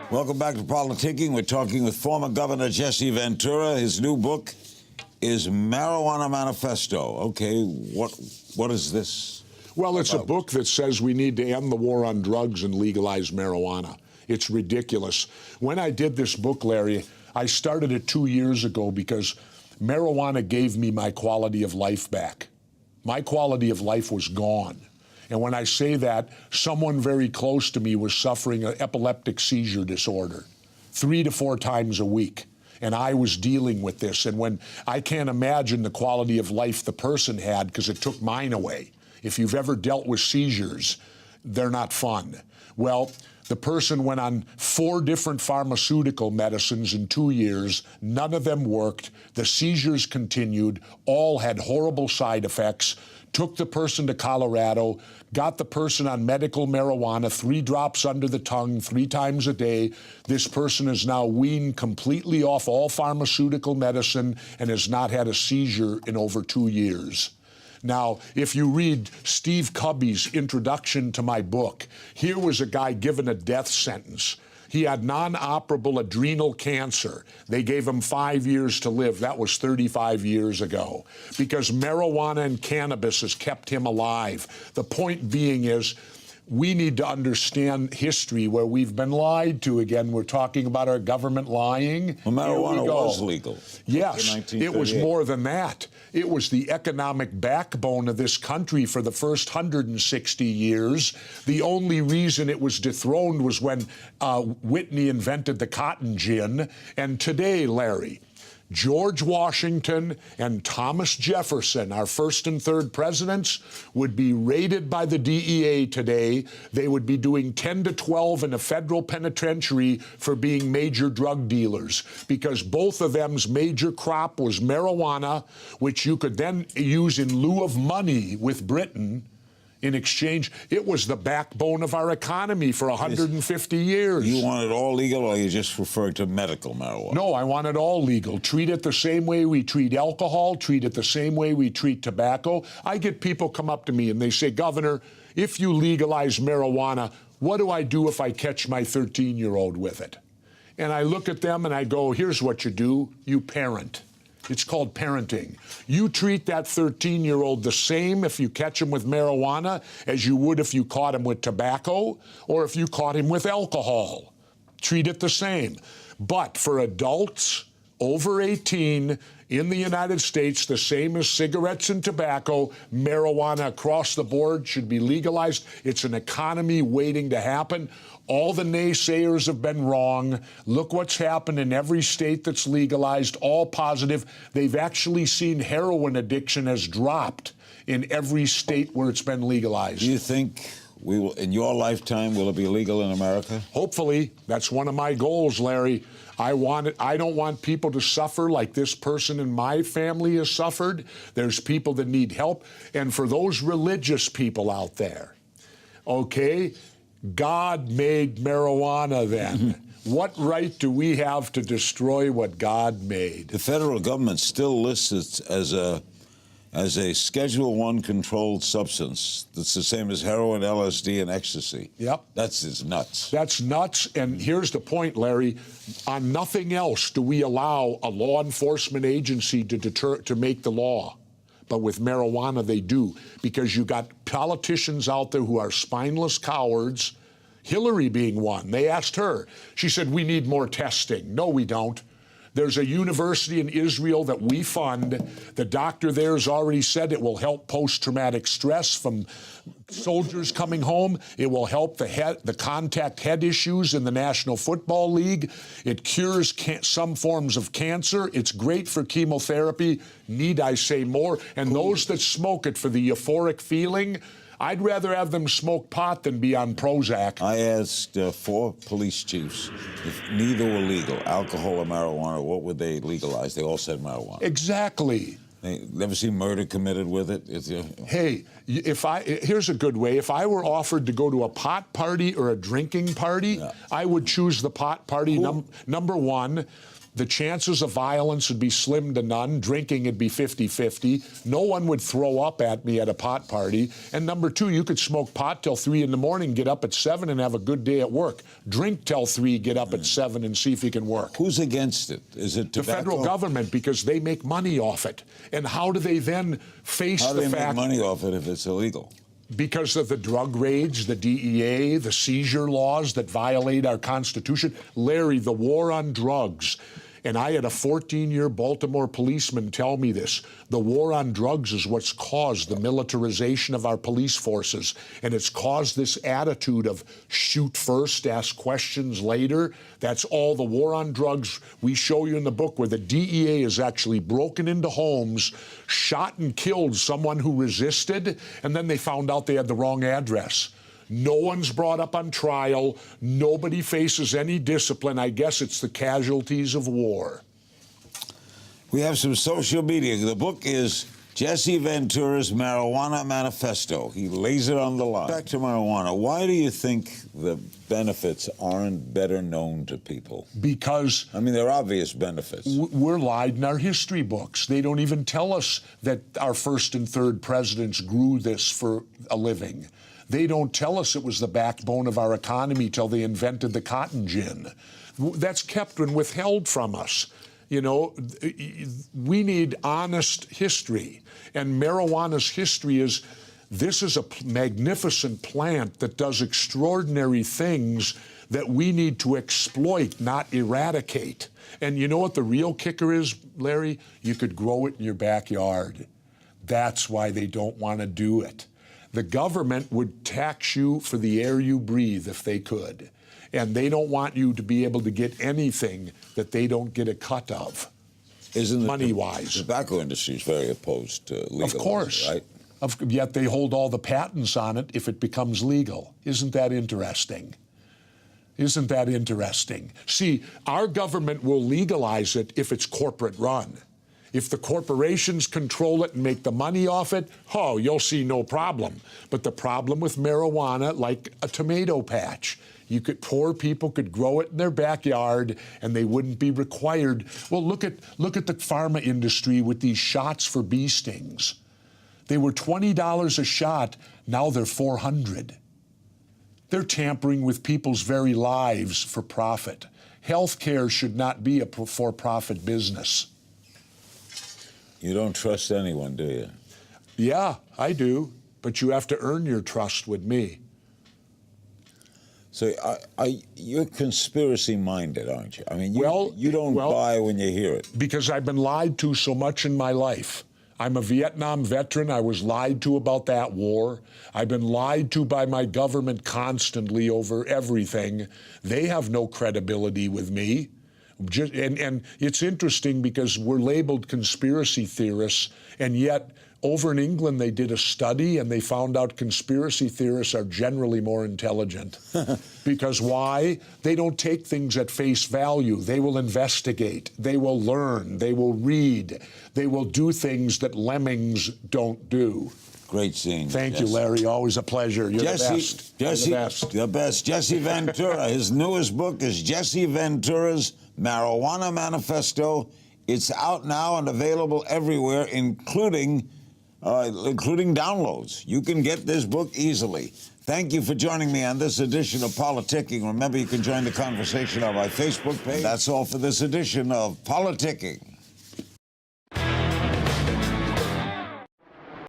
Welcome back to Politicking. We're talking with former Governor Jesse Ventura. His new book is Marijuana Manifesto. Okay, what is this? Well, it's a book that says we need to end the war on drugs and legalize marijuana. It's ridiculous. When I did this book, Larry, I started it 2 years ago because marijuana gave me my quality of life back. My quality of life was gone. And when I say that, someone very close to me was suffering an epileptic seizure disorder 3 to 4 times a week. And I was dealing with this. And when I can't imagine the quality of life the person had because it took mine away. If you've ever dealt with seizures, they're not fun. Well, the person went on 4 different pharmaceutical medicines in 2 years. None of them worked. The seizures continued. All had horrible side effects. Took the person to Colorado, got the person on medical marijuana, 3 drops under the tongue 3 times a day. This person is now weaned completely off all pharmaceutical medicine and has not had a seizure in over 2 years. Now, if you read Steve Cubby's introduction to my book, here was a guy given a death sentence. He had non-operable adrenal cancer. They gave him 5 years to live. That was 35 years ago. Because marijuana and cannabis has kept him alive. The point being is, we need to understand history where we've been lied to again. We're talking about our government lying. Well, marijuana was legal. Yes, it was more than that. It was the economic backbone of this country for the first 160 years. The only reason it was dethroned was when Whitney invented the cotton gin. And today, Larry, George Washington and Thomas Jefferson, our first and third presidents, would be raided by the DEA today. They would be doing 10 to 12 in a federal penitentiary for being major drug dealers because both of them's major crop was marijuana, which you could then use in lieu of money with Britain. In exchange, it was the backbone of our economy for 150 years. You want it all legal, or you just refer to medical marijuana? No, I want it all legal. Treat it the same way we treat alcohol, treat it the same way we treat tobacco. I get people come up to me and they say, Governor, if you legalize marijuana, what do I do if I catch my 13-year-old with it? And I look at them and I go, here's what you do. You parent. It's called parenting. You treat that 13-year-old the same if you catch him with marijuana as you would if you caught him with tobacco or if you caught him with alcohol. Treat it the same. But for adults over 18 in the United States, the same as cigarettes and tobacco, marijuana across the board should be legalized. It's an economy waiting to happen. All the naysayers have been wrong. Look what's happened in every state that's legalized, all positive. They've actually seen heroin addiction has dropped in every state where it's been legalized. Do you think we will, in your lifetime, will it be legal in America? Hopefully. That's one of my goals, Larry. I don't want people to suffer like this person in my family has suffered. There's people that need help. And for those religious people out there, okay, God made marijuana then. What right do we have to destroy what God made? The federal government still lists it as a Schedule I controlled substance. That's the same as heroin, LSD, and ecstasy. Yep. That's nuts. That's nuts. And here's the point, Larry. On nothing else do we allow a law enforcement agency to make the law. But with marijuana, they do, because you got politicians out there who are spineless cowards, Hillary being one. They asked her. She said, we need more testing. No, we don't. There's a university in Israel that we fund. The doctor there has already said it will help post-traumatic stress from soldiers coming home. It will help the contact head issues in the National Football League. It cures some forms of cancer. It's great for chemotherapy. Need I say more? And those that smoke it for the euphoric feeling, I'd rather have them smoke pot than be on Prozac. I asked 4 police chiefs if neither were legal, alcohol or marijuana, what would they legalize? They all said marijuana. Exactly. They never seen murder committed with it? Hey, here's a good way. If I were offered to go to a pot party or a drinking party, I would choose the pot party. Number one, the chances of violence would be slim to none. Drinking would be 50-50. No one would throw up at me at a pot party. And number two, you could smoke pot till 3 in the morning, get up at 7 and have a good day at work. Drink till 3, get up at 7 and see if you can work. Who's against it? Is it tobacco? The federal government, because they make money off it. And how do they then face How do the they fact... make money off it if it's illegal? Because of the drug raids, the DEA, the seizure laws that violate our Constitution. Larry, the war on drugs. And I had a 14-year Baltimore policeman tell me this. The war on drugs is what's caused the militarization of our police forces. And it's caused this attitude of shoot first, ask questions later. That's all the war on drugs we show you in the book, where the DEA has actually broken into homes, shot and killed someone who resisted, and then they found out they had the wrong address. No one's brought up on trial. Nobody faces any discipline. I guess it's the casualties of war. We have some social media. The book is Jesse Ventura's Marijuana Manifesto. He lays it on the line. Back to marijuana. Why do you think the benefits aren't better known to people? Because... I mean, there are obvious benefits. We're lied in our history books. They don't even tell us that our first and third presidents grew this for a living. They don't tell us it was the backbone of our economy till they invented the cotton gin. That's kept and withheld from us. You know, we need honest history. And marijuana's history is, this is a magnificent plant that does extraordinary things that we need to exploit, not eradicate. And you know what the real kicker is, Larry? You could grow it in your backyard. That's why they don't want to do it. The government would tax you for the air you breathe if they could. And they don't want you to be able to get anything that they don't get a cut of, money-wise. The tobacco industry is very opposed to legalizing, of course, right? Yet they hold all the patents on it if it becomes legal. Isn't that interesting? Isn't that interesting? See, our government will legalize it if it's corporate run. If the corporations control it and make the money off it, oh, you'll see no problem. But the problem with marijuana, like a tomato patch, poor people could grow it in their backyard and they wouldn't be required. Well, look at the pharma industry with these shots for bee stings. They were $20 a shot, now they're $400. They're tampering with people's very lives for profit. Healthcare should not be a for-profit business. You don't trust anyone, do you? Yeah, I do. But you have to earn your trust with me. So you're conspiracy-minded, aren't you? I mean, you don't buy when you hear it. Because I've been lied to so much in my life. I'm a Vietnam veteran. I was lied to about that war. I've been lied to by my government constantly over everything. They have no credibility with me. And it's interesting because we're labeled conspiracy theorists, and yet over in England they did a study and they found out conspiracy theorists are generally more intelligent. Because why? They don't take things at face value. They will investigate. They will learn. They will read. They will do things that lemmings don't do. Great seeing you. Thank you, Larry. Always a pleasure. You're the best. Jesse, You're the best. The best. Jesse Ventura. His newest book is Jesse Ventura's Marijuana Manifesto. It's out now and available everywhere, including downloads. You can get this book easily. Thank you for joining me on this edition of Politicking. Remember, you can join the conversation on my Facebook page. That's all for this edition of Politicking.